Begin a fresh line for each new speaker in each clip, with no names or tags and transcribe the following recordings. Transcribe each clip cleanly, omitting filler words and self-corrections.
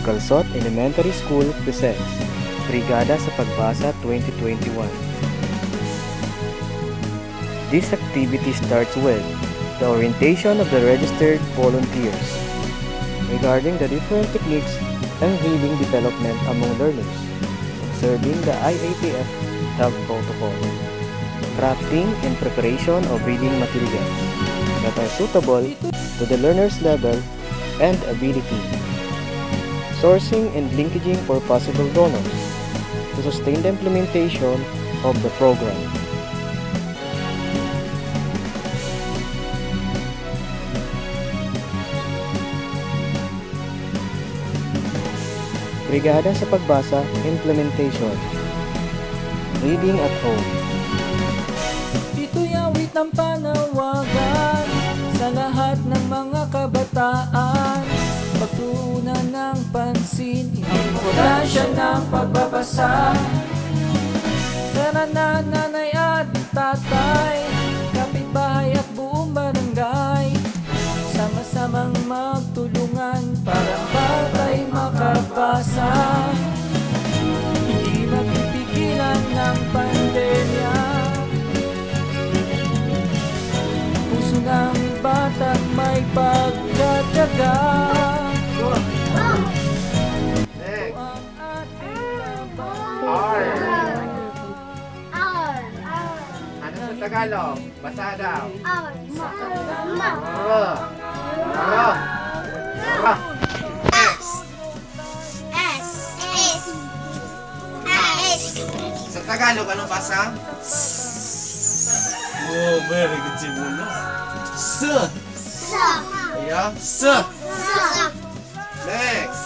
Magkalsot Elementary School presents Brigada Sa Pagbasa 2021. This activity starts with the orientation of the registered volunteers regarding the different techniques and reading development among learners, observing the IATF health protocol, crafting and preparation of reading materials that are suitable to the learner's level and ability, sourcing and linkaging for possible donors to sustain the implementation of the program. Brigada sa Pagbasa Implementation. Reading at home.
Ito'y awit ng panawagan sa lahat ng mga kabataan. Pagtuunan ng pansin ang importansya ng pagbabasa. Tara na nanay at tatay, kapitbahay at buong barangay, sama-samang magtulungan para ang bata'y makabasa. Hindi mapipigilan ng pandemya, puso ng batang may pagkatyaga.
Next.
Ang ating laban.
R. Ano sa Tagalog? Basa daw. R. R. Next. Sa Tagalog, anong basa?
Oh, very good si Mulo.
Yeah. Next.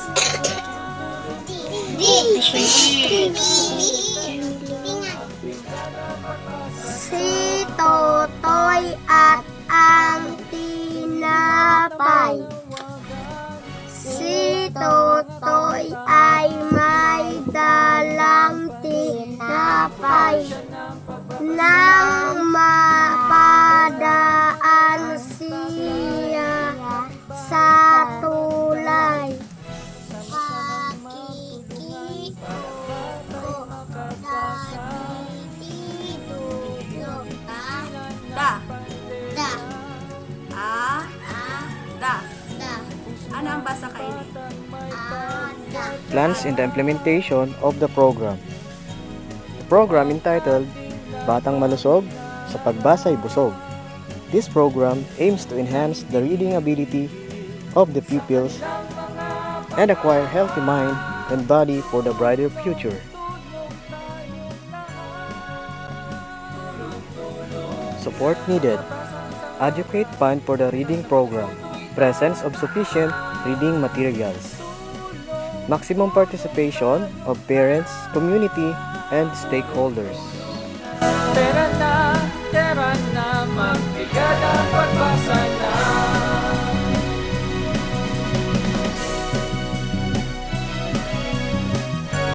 Si Totoy at ang tinapay. Si Totoy ay may dalang tinapay. Nang mapadaan siya sa tulay,
Ano ang basa kainin?
Plans in the implementation of the program. The program entitled Batang Malusog, Sa Pagbasa'y Busog. This program aims to enhance the reading ability of the pupils and acquire healthy mind and body for the brighter future. Support needed. Adequate fund for the reading program. Presence of sufficient reading materials. Maximum participation of parents, community, and stakeholders.